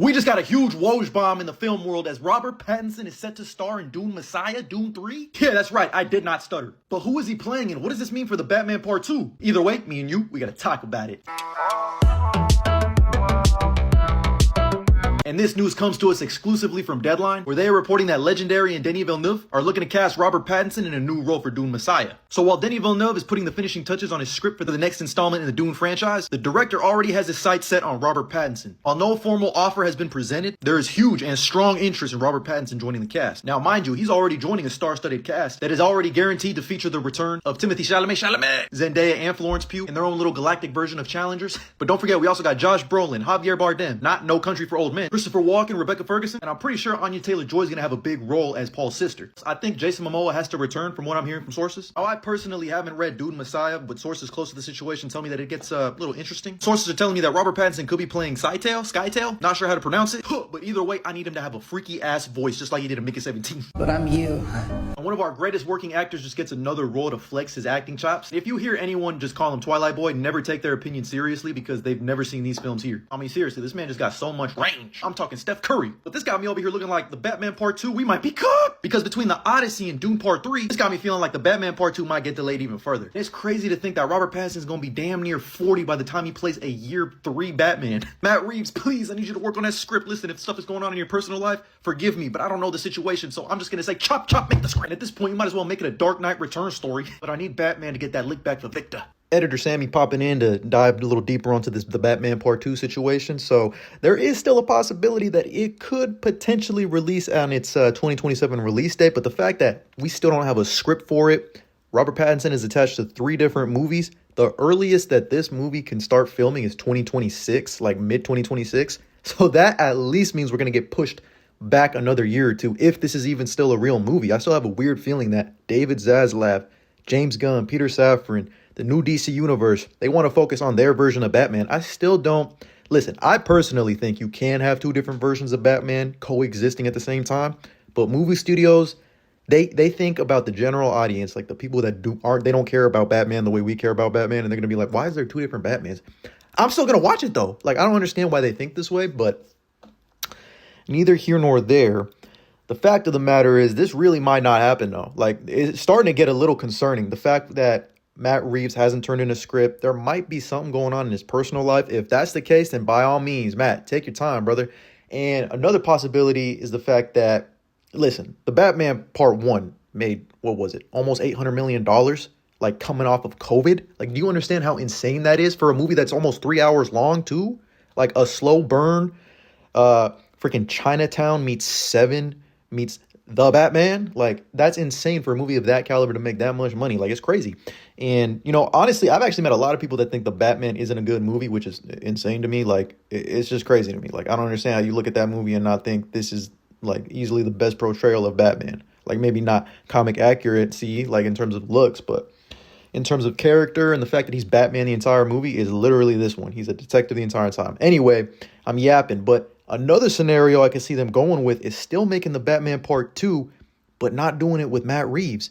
We just got a huge Woj bomb in the film world as Robert Pattinson is set to star in Dune Messiah, Dune 3? Yeah, that's right, I did not stutter. But who is he playing and what does this mean for the Batman Part 2? Either way, me and you, we gotta talk about it. And this news comes to us exclusively from Deadline, where they are reporting that Legendary and Denis Villeneuve are looking to cast Robert Pattinson in a new role for Dune Messiah. So while Denis Villeneuve is putting the finishing touches on his script for the next installment in the Dune franchise, the director already has his sights set on Robert Pattinson. While no formal offer has been presented, there is huge and strong interest in Robert Pattinson joining the cast. Now mind you, he's already joining a star-studded cast that is already guaranteed to feature the return of Timothée Chalamet, Zendaya, and Florence Pugh in their own little galactic version of Challengers. But don't forget, we also got Josh Brolin, Javier Bardem, not No Country for Old Men, Christopher Walken, Rebecca Ferguson, and I'm pretty sure Anya Taylor-Joy is going to have a big role as Paul's sister. I think Jason Momoa has to return from what I'm hearing from sources. I personally haven't read Dune Messiah, but sources close to the situation tell me that it gets a little interesting. Sources are telling me that Robert Pattinson could be playing Skytail, not sure how to pronounce it, but either way, I need him to have a freaky ass voice just like he did in Mickey 17. But I'm you. And one of our greatest working actors just gets another role to flex his acting chops. If you hear anyone just call him Twilight Boy, never take their opinion seriously because they've never seen these films here. I mean, seriously, this man just got so much range. I'm talking Steph Curry. But this got me over here looking like the Batman Part 2, we might be cooked. Because between the Odyssey and Dune Part 3, this got me feeling like the Batman Part 2 might get delayed even further. And it's crazy to think that Robert Pattinson is going to be damn near 40 by the time he plays a year 3 Batman. Matt Reeves, please, I need you to work on that script. Listen, if stuff is going on in your personal life, forgive me, but I don't know the situation, so I'm just going to say chop, chop, make the script. And at this point, you might as well make it a Dark Knight Returns story. But I need Batman to get that lick back for Victor. Editor Sammy popping in to dive a little deeper onto the Batman Part 2 situation. So there is still a possibility that it could potentially release on its 2027 release date. But the fact that we still don't have a script for it, Robert Pattinson is attached to 3 different movies. The earliest that this movie can start filming is 2026, like mid-2026. So that at least means we're going to get pushed back another year or two if this is even still a real movie. I still have a weird feeling that David Zaslav, James Gunn, Peter Safran, the new DC universe, they want to focus on their version of Batman. I still don't. Listen, I personally think you can have 2 different versions of Batman coexisting at the same time. But movie studios, they think about the general audience, like the people that they don't care about Batman the way we care about Batman. And they're going to be like, why is there 2 different Batmans? I'm still going to watch it, though. Like, I don't understand why they think this way, but neither here nor there. The fact of the matter is this really might not happen, though. Like, it's starting to get a little concerning. The fact that Matt Reeves hasn't turned in a script. There might be something going on in his personal life. If that's the case, then by all means, Matt, take your time, brother. And another possibility is the fact that, listen, the Batman Part 1 made, what was it, almost $800 million, like coming off of COVID. Like, do you understand how insane that is for a movie that's almost 3 hours long, too? Like a slow burn, freaking Chinatown meets Seven meets The Batman. Like, that's insane for a movie of that caliber to make that much money. Like, it's crazy. And, you know, honestly, I've actually met a lot of people that think The Batman isn't a good movie, which is insane to me. Like, it's just crazy to me. Like, I don't understand how you look at that movie and not think this is, like, easily the best portrayal of Batman. Like, maybe not comic accuracy, like, in terms of looks, but in terms of character and the fact that he's Batman the entire movie is literally this one. He's a detective the entire time. Anyway, I'm yapping, but another scenario I can see them going with is still making the Batman Part 2, but not doing it with Matt Reeves.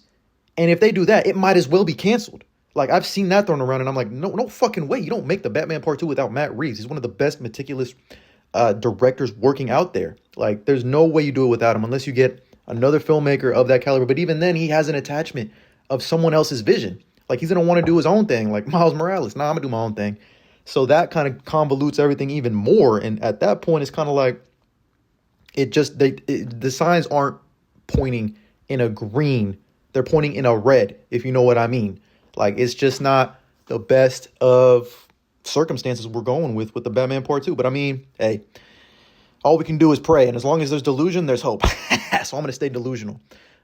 And if they do that, it might as well be canceled. Like, I've seen that thrown around, and I'm like, no fucking way. You don't make the Batman Part 2 without Matt Reeves. He's one of the best meticulous directors working out there. Like, there's no way you do it without him unless you get another filmmaker of that caliber. But even then, he has an attachment of someone else's vision. Like, he's going to want to do his own thing, like Miles Morales. Nah, I'm going to do my own thing. So that kind of convolutes everything even more. And at that point, it's kind of like the signs aren't pointing in a green. They're pointing in a red, if you know what I mean. Like, it's just not the best of circumstances we're going with the Batman Part 2. But I mean, hey, all we can do is pray. And as long as there's delusion, there's hope. So I'm going to stay delusional.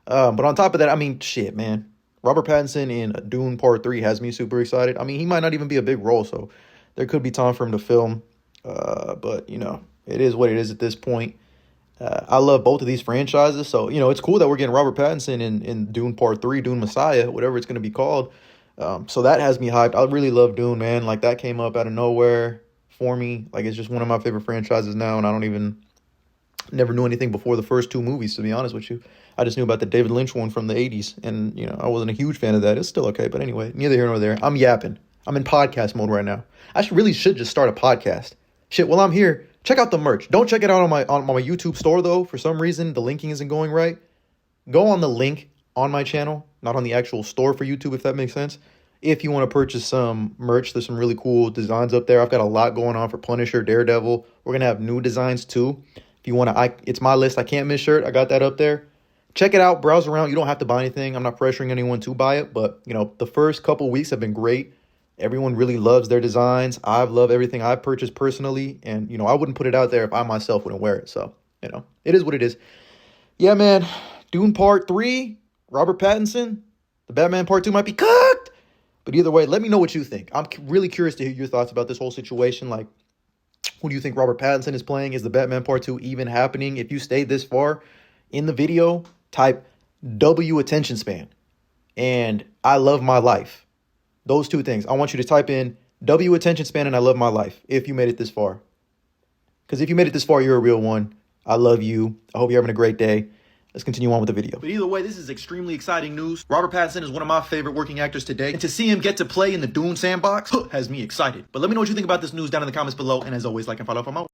But on top of that, I mean, shit, man. Robert Pattinson in Dune Part 3 has me super excited. I mean, he might not even be a big role, so there could be time for him to film. But, you know, it is what it is at this point. I love both of these franchises. So, you know, it's cool that we're getting Robert Pattinson in Dune Part 3, Dune Messiah, whatever it's going to be called. So that has me hyped. I really love Dune, man. Like, that came up out of nowhere for me. Like, it's just one of my favorite franchises now, and I never knew anything before the first 2 movies, to be honest with you. I just knew about the David Lynch one from the 80s, and, you know, I wasn't a huge fan of that. It's still okay, but anyway, neither here nor there. I'm yapping. I'm in podcast mode right now. I should just start a podcast. Shit, while I'm here, Check out the merch. Don't check it out on my YouTube store though. For some reason, the linking isn't going right. Go on the link on my channel, not on the actual store for YouTube, if that makes sense. If you want to purchase some merch, there's some really cool designs up there. I've got a lot going on for Punisher, Daredevil. We're going to have new designs too. If you want to, it's my list. I can't miss shirt. I got that up there. Check it out. Browse around. You don't have to buy anything. I'm not pressuring anyone to buy it. But, you know, the first couple weeks have been great. Everyone really loves their designs. I've loved everything I've purchased personally. And, you know, I wouldn't put it out there if I myself wouldn't wear it. So, you know, it is what it is. Yeah, man. Dune Part 3, Robert Pattinson. The Batman Part 2 might be cooked. But either way, let me know what you think. I'm really curious to hear your thoughts about this whole situation. Like, who do you think Robert Pattinson is playing? Is the Batman Part 2 even happening? If you stayed this far in the video, type W attention span and I love my life. Those two things. I want you to type in W attention span and I love my life if you made it this far. Because if you made it this far, you're a real one. I love you. I hope you're having a great day. Let's continue on with the video. But either way, this is extremely exciting news. Robert Pattinson is one of my favorite working actors today. And to see him get to play in the Dune sandbox has me excited. But let me know what you think about this news down in the comments below. And as always, like and follow for more.